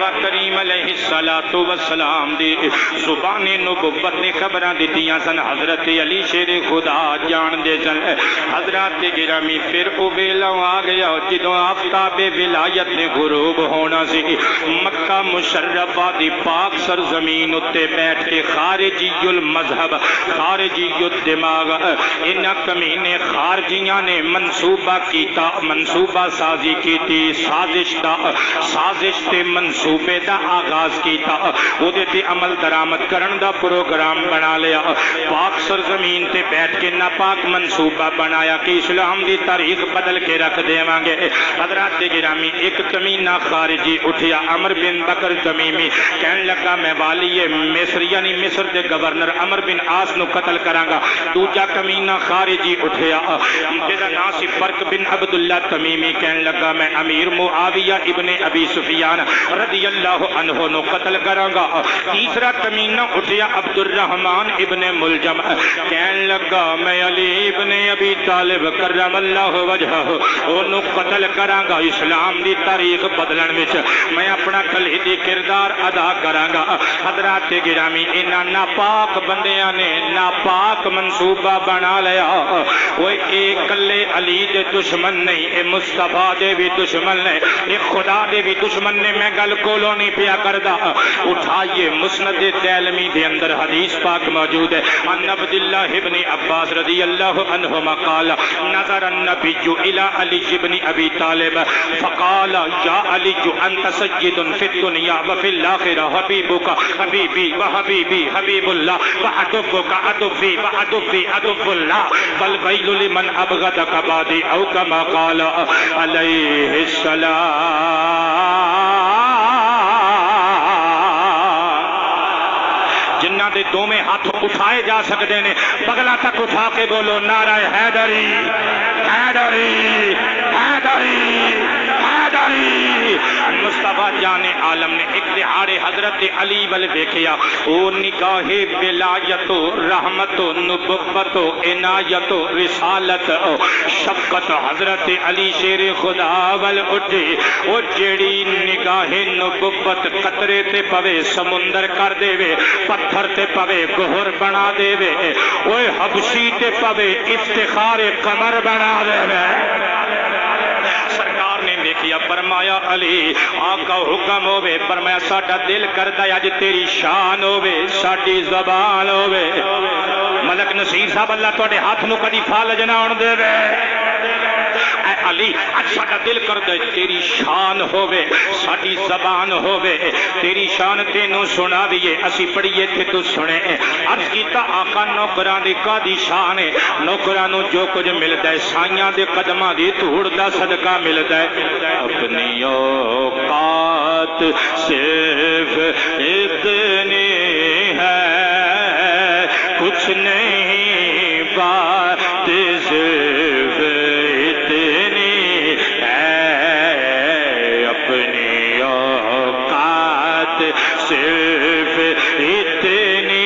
آقا کریم علیہ الصلوۃ والسلام دی زبان نبوت نے خبراں دتیاں سن حضرت علی شیر خدا جان دے سن حضرات گرامی پھر او ویلا آ گیا جدوں آفتاب ولایت نے غروب ہونا سی مکہ مشرفہ دی پاک سرزمین اتے بیٹھ کے خارجی المذہب خارجی الدماغ ان کمینے خارجیاں نے منصوبہ کیتا منصوبہ سازی کیتی سازش تے منصوبے دا آغاز کیتا او دے تے عمل درآمد کرن دا پروگرام بنا لیا پاک سرزمین تے بیٹھ کے ناپاک منصوبہ بنایا کہ اسلام دی تاریخ بدل کے رکھ دیواں گے حضرات گرامی ایک کمینہ خارجی اٹھیا عمر بن بکر تمیمی کہنے لگا میں والی مصر یعنی مصر دے گورنر عمر بن عاص نو قتل کراں گا دوجا کمینہ خارجی اٹھیا جدا نام سی فرق بن عبداللہ تمیمی کہنے لگا میں امیر معاویہ ابن ابی سفیان رضی اللہ عنہ نو قتل کراں گا تیسرا کمینہ اٹھیا عبد الرحمن ابن ملجم کہنے لگا میں علی ابن ابی طالب کرم اللہ وجہہ انہوں قتل کراں گا اسلام دی تاریخ بدلن وچ میں اپنا کلیدی کردار ادا کراں گا حضرات گرامی انہاں ناپاک بندیاں نے ناپاک منصوبہ بنا لیا وہ ایک کلے علی دے دشمن نہیں اے مصطفیٰ دے بھی دشمن نہیں اے خدا دے بھی دشمن نے میں گل کولو نہیں پیا کردہ اٹھائیے مسند دیلمی دے اندر حدیث پاک موجود ہے ان عبداللہ ابن عباس رضی اللہ عنہما قال نظر النبی الى علی ابن ابی طالب فقال یا علی انت سید فی الدنیا وفی الاخرہ حبیبک حبیبی وحبیبی حبیب اللہ وعدوک عدوی وعدوی عدو اللہ والویل لمن ابغضک بعدی او کما قال علیہ السلام جنہ دے دو میں ہاتھ اٹھائے جا سکتے ہیں بغلہ تک اٹھا کے بولو نعرہ حیدری حیدری حیدری حیدری مصطفیٰ جان عالم نے ایک دہاڑے حضرت علی ول دیکھیا او نگاہ ولایت رحمت نبوت عنایت رسالت شفقت حضرت علی شیر خدا ول اٹھے او جیڑی نگاہ نبوت قطرے تے پوے سمندر کر دے وے پتھر تے پوے گہر بنا دے وے اوے حبشی تے پوے افتخار قمر بنا دے وے سرکار نے دیکھیا فرمایا علی آقا حکم ہوئے فرمایا ساڑھا دل کردہ آج تیری شان ہوئے ساڑھی زبان ہوئے ملک نصیر صاحب اللہ توڑے ہاتھ نو کدی فالج نہ اُن دے وے اے علی آج ساڑھا دل کردہ تیری شان ہوئے ساڑھی زبان ہوئے تیری شان تینوں سنا دیئے اسی پڑھئے تھے تو سنے عرض کیتا آقا نوکران دی کا دی شان ہے نوکرانوں جو کچھ ملتا ہے سائیاں دے قدمہ دی توڑ دا صدقہ ملتا ہے اپنی اوقات صرف اتنی ہے کچھ نہیں بات صرف اتنی ہے اپنی اوقات صرف اتنی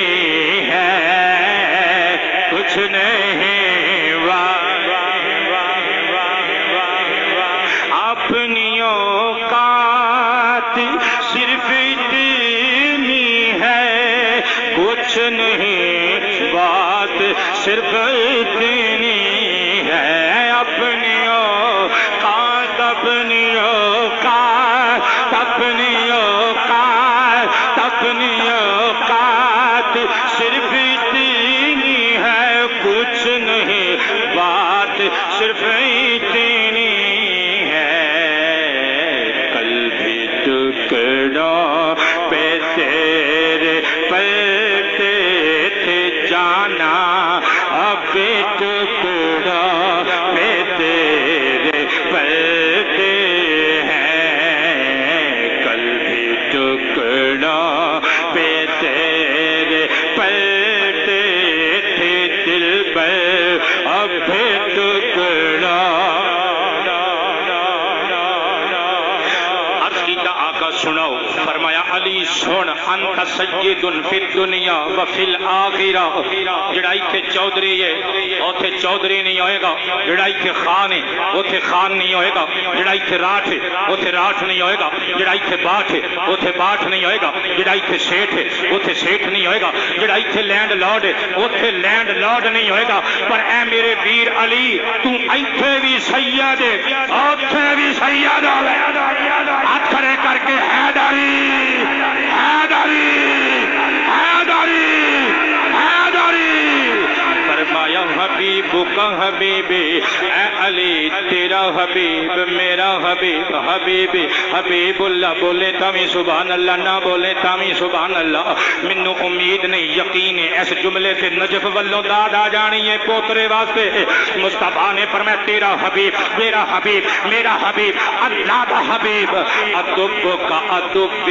ہے کچھ نہیں اپنی اوقات صرف اتنی ہے کچھ نہیں بات صرف اتنی ہے اپنی اوقات اپنی اوقات اپنی اوقات اپنی اوقات صرف اتنی ہے کچھ نہیں بات صرف اتنی پہ تیرے پلتے تھے جانا اب ٹکڑا پہ تیرے پلتے ہیں کل بھی ٹکڑا پہ تیرے پلتے تھے دل پر اب ٹکڑا سناؤ فرمایا علی سن انت سید فی الدنیا و فی الاخرہ جڑا ایتھے چودھری ہے اوتھے چودھری نہیں ہوئے گا، جڑا ایتھے خان ہے اوتھے خان نہیں ہوئے گا، جڑا ایتھے راٹھ ہے اوتھے راٹھ نہیں ہوئے گا، جڑا ایتھے باٹھ ہے اوتھے باٹھ نہیں ہوئے گا، جڑا ایتھے سیٹھ ہے اوتھے سیٹھ نہیں ہوئے گا، جڑا ایتھے لینڈ لارڈ ہے اوتھے لینڈ لارڈ نہیں ہوئے گا۔ پر اے میرے ویر علی تو ایتھے بھی سید ہے اوتھے بھی سید ہوے، ہاتھ کھڑے کر کے حیدری حیدری حیدری حیدری فرمایا حبیب کا حبیب اے علی تیرا حبیب میرا حبیب حبیب حبیب اللہ بولے تامی سبحان اللہ نہ بولے تامی سبحان اللہ۔ منو امید نہیں یقین ہے اس جملے سے نجف والوں داد آ جانی ہے پوترے واسطے۔ مصطفیٰ نے فرمایا تیرا حبیب میرا حبیب میرا حبیب اللہ دا حبیب ادب کا ادب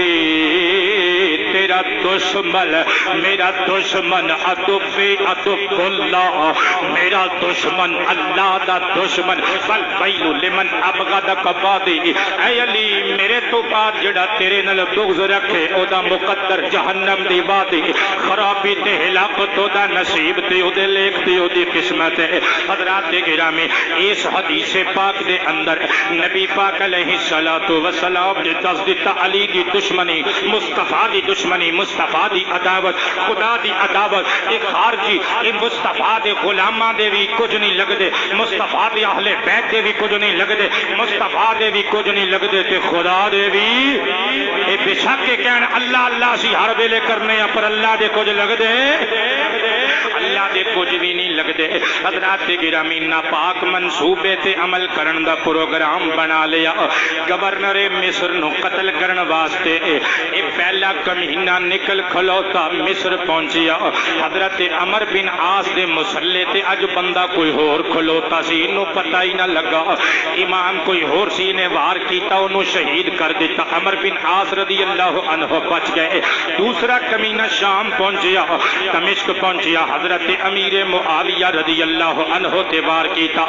تیرا دشمن میرا دشمن ادب ادب اللہ میرا دشمن اللہ دا دشمن فالویل لمن ابغض کبادی۔ اے علی میرے تو بعد جڑا تیرے نال بغض رکھے او دا مقدر جہنم دی وادی، خرابی تے ہلاکت او دا نصیب تے او دے لیکھ تے او دی قسمت ہے۔ حضرات گرامی اس حدیث پاک دے اندر نبی پاک علیہ الصلوۃ والسلام نے دس دتا علی دی دشمنی مصطفیٰ دی دشمنی مصطفیٰ دی عداوت خدا دی عداوت ایک خارجی ایک مصطفیٰ دے غلاماں دے بھی کچھ نہیں لگدے، مصطفیٰ دے اہل بیت دے بھی کچھ نہیں لگدے، مصطفیٰ دے بھی کچھ نہیں لگدے تے خدا دے بھی اے بے شک کے کہن اللہ اللہ سی ہر ویلے کرنے پر اللہ دے کچھ لگدے اللہ دے کچھ بھی نہیں لگدے۔ حضرات گرامی ناپاک منصوبے تے عمل کرن دا پروگرام بنا لیا، گورنر مصر نو قتل کرن واسطے اے پہلا کمینہ نکل کھلوتا مصر پہنچیا۔ حضرت عمر بن عاص دے مسلے تے اج بندہ کوئی ہور کھلوتا سی انہوں پتہ ہی نہ لگا، امام کوئی ہور سی نے وار کیتا انہوں شہید کر دیتا، عمر بن عاص رضی اللہ عنہ بچ گئے۔ دوسرا کمینہ شام پہنچیا دمشق پہنچیا، حضرت امیر معاویہ رضی اللہ عنہ تے وار کیتا،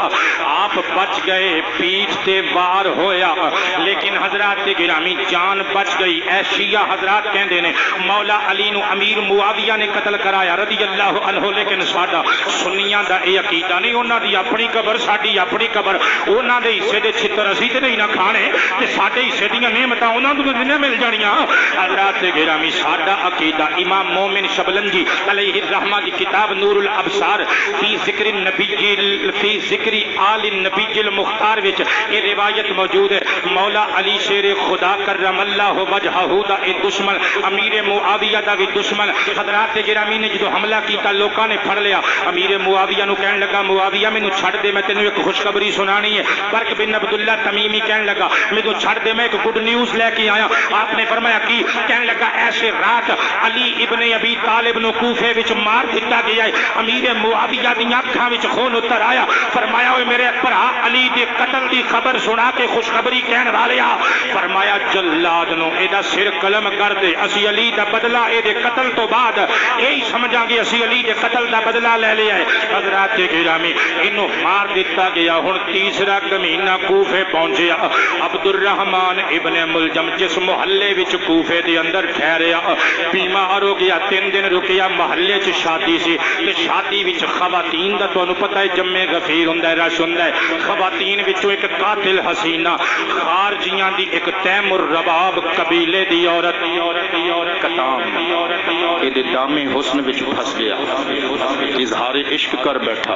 آپ بچ گئے پیٹھ تے وار ہویا لیکن حضرات گرامی جان بچ گئی۔ اے شیعہ حضرات کہندے نے مولا علی نو امیر معاویہ نے قتل کرایا رضی اللہ عنہ، لیکن ساڈا سنیاں دا اے عقیدہ نہیں، انہاں دی اپنی قبر ساڈی اپنی قبر، انہاں دے حصے دے چھتر اسی تے نہیں نہ کھانے تے ساڈے حصے دیاں نعمتاں انہاں نوں نہیں مل جانیاں۔ حضرات گرامی ساڈا عقیدہ امام مومن شبلنجی علیہ الرحمہ دی کتاب نور الابصار فی ذکر النبی فی ذکر آل النبی المختار وچ یہ روایت موجود ہے، مولا علی شیر خدا کرم اللہ وجہہ دا اے دشمن امیر معاویہ دا بھی دشمن۔ حضرات گرامی نے جدو حملہ کیتا لوکاں نے پھڑ لیا، امیر معاویہ نو کہن لگا معاویہ مینوں چھڑ دے میں تینوں ایک خوشخبری سنانی ہے۔ برق بن عبداللہ تمیمی کہن لگا مینوں چھڑ دے میں ایک گڈ نیوز لے کے آیا۔ آپ نے فرمایا کی؟ کہن لگا ایسے رات علی ابن ابی طالب نو کوفے وچ مار دتا گیا ہے، امیر معاویہ دی اکھاں وچ خون اتر آیا، فرمایا اوے میرے بھرا علی دے قتل دی خبر سنا کے خوشخبری کہن والیا، فرمایا جلاد نو اے دا سر قلم کر دے، اسی علی دا بدلہ اے دے قتل تو بعد یہی سمجھاں گے اسی علی دے قتل دا بدلہ لے لیا ہے۔ حضرات گرامی انہوں مار دیتا گیا۔ ہن تیسرا کمینہ کوفے پہنچیا، عبد الرحمن ابن ملجم جس محلے وچ کوفے دے اندر ٹھہریا بیمار ہو گیا، 3 دن رکیا، محلے چ شادی سی تے شادی وچ خواتین دا تانوں پتہ ہے جمع غفیر ہوندا ہے رش ہوندا ہے، خواتین وچوں ایک قاتل حسینہ خارجیاں دی ایک تیم الرباب قبیلے دی عورت کتام یہ دامِ حسن وچ پھس گیا، اظہار عشق کر بیٹھا،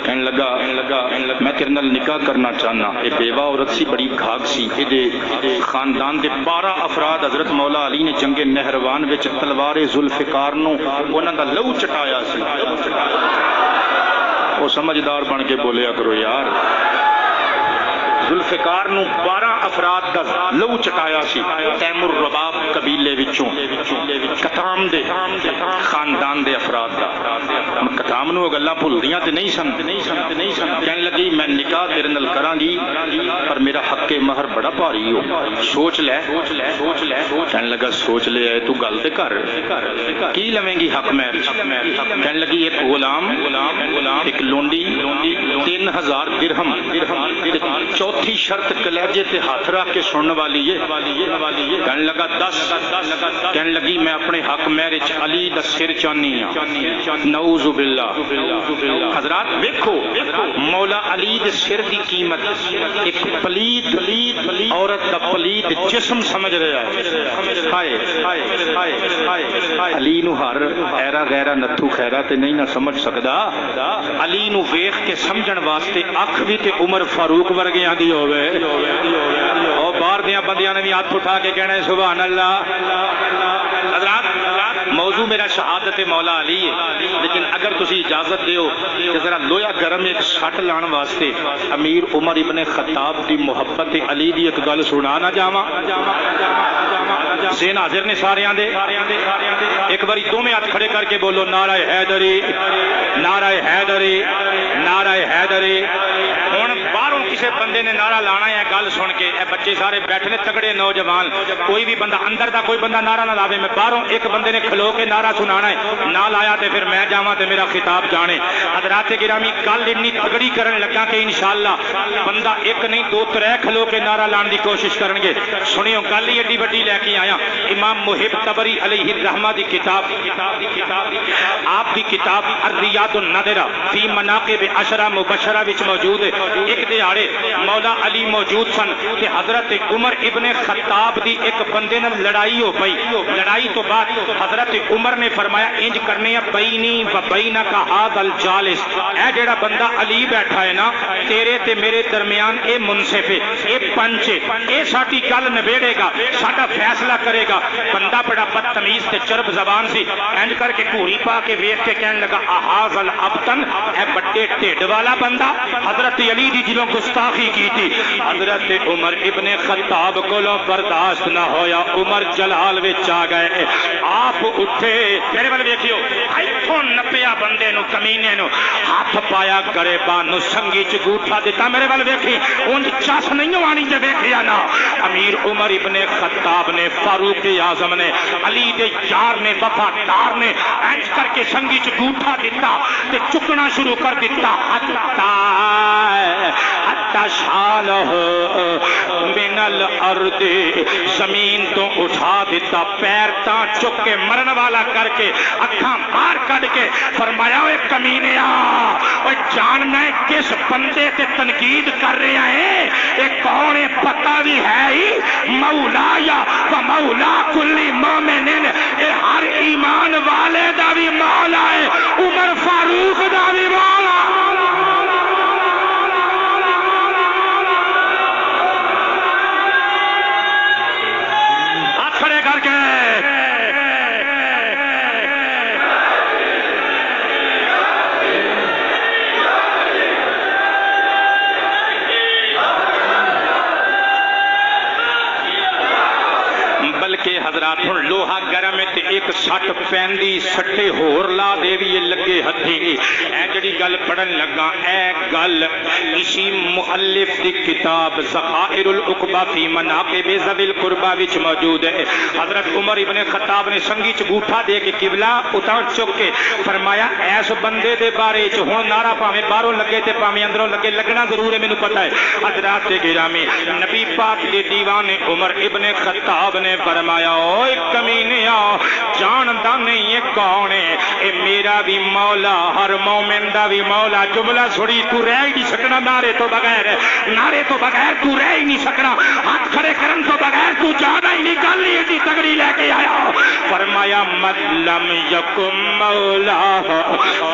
کہنے لگا میں تیرے نال نکاح کرنا چاہنا۔ یہ بیوہ عورت سی، بڑی گھاگ سی، یہ خاندان دے 12 افراد حضرت مولا علی نے جنگ نہروان وچ تلوار ذوالفقار نو انہاں دا لہو چٹایا سی۔ وہ سمجھدار بن کے بولیا کرو یار، ذوالفقار نو 12 افراد دا لہو چٹایا سی، تیم الرباب قبیلے وچوں کتام دے خاندان دے افراد دا۔ کتام نو گلاں بھلدیاں تے نہیں سن، کہنے لگی میں نکاح تیرے نال کراں گی پر میرا حق مہر بڑا بھاری ہو، سوچ لے۔ کہنے لگا سوچ لے تو گل تے کر، کی لویں گی حق مہر؟ کہنے لگی ایک غلام، ایک لونڈی، 3000 درہم، چوتھی شرط کلیجے تے ہاتھ رکھ کے سننے والی ہے کہنے لگا 10 کہنے لگی میں اپنے حق میرے علی دا سر چانی ہاں نعوذ باللہ حضرات دیکھو مولا علی دے سر دی قیمت ایک پلید عورت دا پلید جسم سمجھ رہا ہے علی نو ہر ایرا غیرہ نتھو خیرہ تے نہیں نہ سمجھ سکدا علی نو ویخ کے سمجھن واسطے اکھ بھی تے عمر فاروق ورگیاں دی ہوئے اور باہر دیاں بندیاں نے بھی ہاتھ اٹھا کے کہنا ہے سبحان اللہ حضرات موضوع میرا شہادت مولا علی ہے لیکن اگر تسی اجازت دیو کہ ذرا لویا گرم ایک سٹ لان واسطے امیر عمر ابن خطاب دی محبت علی دی ایک گل سنا نہ جاواں سین حاضر نے سارے آندے ایک باری دو میں ہاتھ کھڑے کر کے بولو نعرہ حیدری نعرہ حیدری نعرہ حیدری ہن باہروں کسی بندے نے نعرہ لانا ہے گل سن کے اے بچے سارے بیٹھنے تگڑے نوجوان کوئی بھی بندہ اندر دا کوئی بندہ نعرہ نہ لاوے میں باہروں ایک بندے نے کھلو کے نعرہ سنانا ہے نہ لایا تے پھر میں جاواں تے میرا خطاب جانے حضرات گرامی گل اتنی تگڑی کرن لگا کہ انشاءاللہ بندہ ایک نہیں دو ترے کھلو کے نعرہ لان دی کوشش کرن گے سنیو گل ہی ایڈی بڑی لے کے آیا امام محب طبری علیہ الرحمہ دی کتاب آپ دی کتاب الریاض النادرہ فی مناقب عشرہ مبشرہ وچ موجود ہے ایک دیہاڑے مولا علی موجود سن کہ حضرت عمر ابن خطاب دی ایک بندے نے لڑائی ہو پئی لڑائی تو بعد حضرت عمر نے فرمایا انج کرنے بینی و بینک ھذا الجالس اے جڑا بندہ علی بیٹھا ہے نا تیرے تے میرے درمیان اے منصف ہے اے پنچ ہے اے ساڈی گل نبیڑے گا ساڈا فیصلہ کرے گا بندہ بڑا بدتمیز تے چرب زبان سی انج کر کے گھوڑی پا کے ویکھ کے کہنے لگا ھذا الابتن اے بڑے ٹھڈ والا بندہ حضرت علی دی جنوں گستاخی کی تھی حضرت عمر ابن خطاب کولوں برداشت نہ ہویا عمر جلال وچ آ گئے آپ اٹھے میرے ول ویکھیو ایتھوں نپیا بندے نو کمینے نو ہاتھ پایا گریبان نو سنگی چ گوٹھا دتا میرے ول ویکھی اون چس نہیں آنی جے ویکھیا نا امیر عمر ابن خطاب نے فاروق اعظم نے علی دے یار نے وفادار نے انج کر کے سنگی چ گوٹھا دتا تے چکنا شروع کر دتا حتی شالہ من الارض زمین تو اٹھا دیتا پیر تا چک کے مرن والا کر کے اکھاں باہر کڈ کے فرمایا اے کمینیا اوے جاننا ہے کس بندے تے تنقید کر رہے ہیں اے کون ہے پتہ بھی ہے ہی مولا یا و مولا کل مومن اے ہر ایمان والے دا بھی مولا ہے عمر فاروق دا بھی مولا حضرات ہن لوہا گرم تے ایک سٹ پیندی سٹے ہور لا دے وی لگے ہتھی اے جڑی گل پڑھن لگا اے گل اسی مؤلف دی کتاب ذخائر العقبہ فی مناقب ذوی القربہ وچ موجود ہے حضرت عمر ابن خطاب نے سنگی چ گوٹھا دے کے قبلہ اتار چک کے فرمایا ایس بندے دے بارے چ ہن نعرہ پاویں باہروں لگے تے پاویں اندروں لگے لگنا ضرور ہے مینوں پتہ ہے حضرات گرامی نبی پاک دے دیوان عمر ابن خطاب نے فرمایا اوے کمینیا جاندا نہیں یہ کون ہے اے میرا بھی مولا ہر مومن دا بھی مولا جملہ سڑی تو رہ ہی نہیں سکنا نعرے تو بغیر تو رہ ہی نہیں سکنا ہاتھ کھڑے کرن تو بغیر تو جانا ہی نہیں گل ہی ایڈی تگڑی لے کے آیا فرمایا مظلم یکم مولا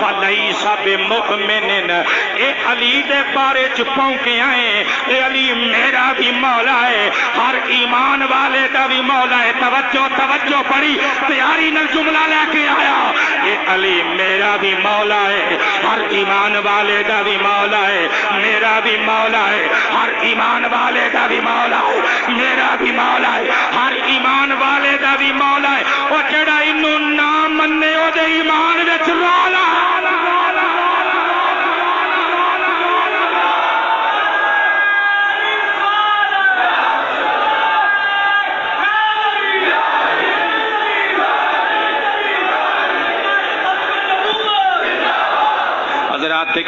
فلیس بمؤمن اے علی دے بارے چ پونکے آئے اے علی میرا بھی مولا ہے ہر ایمان والے دا بھی مولا ہے توجہ پڑی پیاری نل جملہ لے کے آیا اے علی میرا بھی مولا ہے ہر ایمان والے دا بھی مولا ہے میرا بھی مولا ہے ہر ایمان والے دا بھی مولا ہے میرا بھی مولا ہے ہر ایمان والے دا بھی مولا ہے او جڑا انہوں نہ مننے او دے ایمان وچ رولا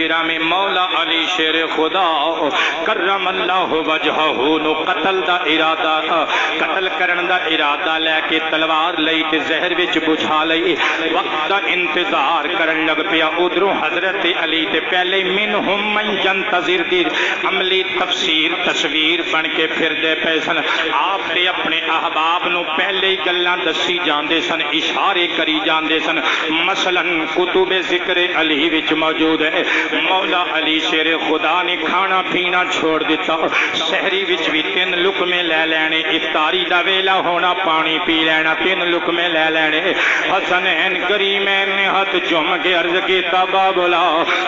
گرامی مولا علی شیر خدا کرم اللہ وجہہ نو قتل دا ارادہ قتل کرن دا ارادہ لے کے تلوار لئی تے زہر وچ بجھا لئی وقت دا انتظار کرن لگ پیا ادھروں حضرت علی تے پہلے منہم من ینتظر دی عملی تفسیر تصویر بن کے پھر دے پیسن آپ تے اپنے احباب نو پہلے ہی گلاں دسی جاندے سن اشارے کری جاندے سن مثلا کتب ذکر علی وچ موجود ہے مولا علی شیر خدا نے کھانا پینا چھوڑ دیتا سحری وچ بھی 3 لقمے لے لینے افطاری دا ویلا ہونا پانی پی لینا 3 لقمے لے لینے حسنین کریمین نے ہاتھ چوم کے عرض کیتا بابلا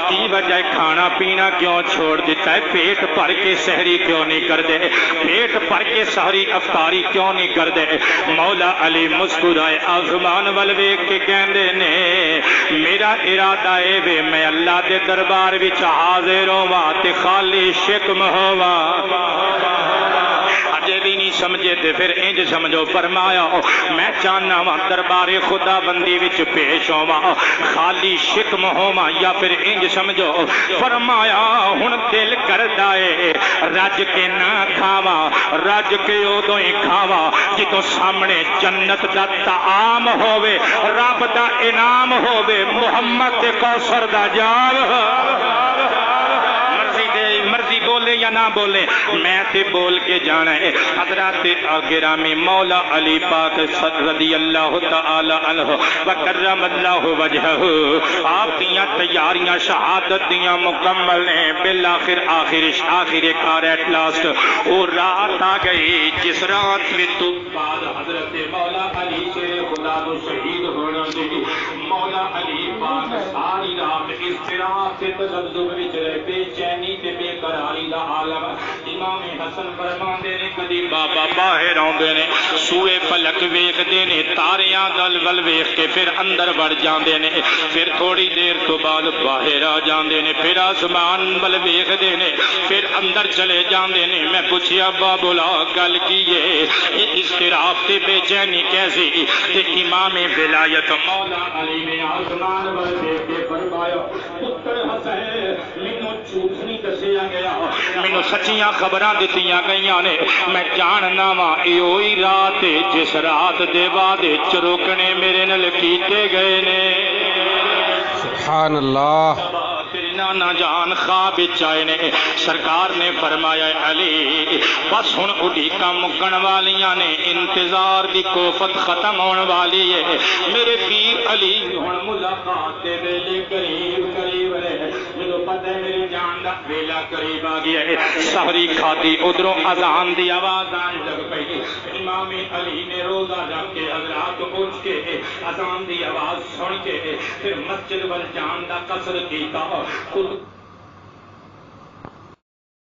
کی وجہ کھانا پینا کیوں چھوڑ دیتا ہے پیٹ بھر کے سحری کیوں نہیں کر دے پیٹ بھر کے سحری افطاری کیوں نہیں کر دے مولا علی مسکرائے آسمان ول ویکھ کے کہندے نے میرا ارادہ اے وے میں اللہ دے دربار وچ حاضر ہوواں تے خالی شکم ہوواں اجے بھی نہیں سمجھے تے پھر انج سمجھو فرمایا میں چاہنا وا دربار خدا بندی وچ پیش ہوواں خالی شکم ہوواں یا پھر انج سمجھو فرمایا ہن دل کردا اے رج کے نہ کھاواں رج کے اودوں ہی کھاواں جدوں سامنے جنت دا طعام ہووے رب دا انعام ہووے محمد تے کوثر دا جام مرضی بولے یا نہ بولے میں تے بول کے جانا ہے حضرات گرامی مولا علی پاک رضی اللہ تعالی عنہ وکرم اللہ وجہہ آپ دیاں تیاریاں شہادت دیاں مکمل ہیں بالآخر آخر کار ایٹ لاسٹ وہ رات آ گئی جس رات میں تو بعد حضرت مولا علی شیر خدا کو شہید ہونا دی مولا علی پاک ساری رات اضطراب سے تذبذب وچ رہے بے چینی تے بے قراری دا عالم امام حسن فرماندے نے کدی بابا باہر آندے نے سوئے فلک ویکھدے نے تاریاں دل ول ویکھ کے پھر اندر وڑ جاندے نے پھر تھوڑی دیر تو بعد باہر آ جاندے نے پھر آسمان ول ویکھدے نے پھر اندر چلے جاندے نے میں پوچھیا بابولا گل کی یہ اضطراب تے بے چینی کیسی تے امام ولایت مولا علی نے آسمان ول ویکھ کے فرمایا پتر حسین مینوں جھوٹ نہیں دسیا گیا مینوں سچیاں خبراں دتیاں گئیاں نے میں جاننا وا ایہی رات جس رات دے بعد چروکنے میرے نال کیتے گئے نے سبحان اللہ نانا جان خواب چائے نے سرکار نے فرمایا علی بس ہن اڈیکاں مکن والیاں نے انتظار دی کوفت ختم ہون والی ہے میرے پیر علی ہن ملاقات دے ویلے قریب ہے مینوں پتہ ہے میری جان دا ویلا قریب آ گیا ہے سحری کھادی ادھروں اذان دی آواز آن لگ پئی امام علی نے روزہ رکھ کے حضرات اٹھ کے اذان دی آواز سن کے پھر مسجد ول جان دا قصد کیتا خود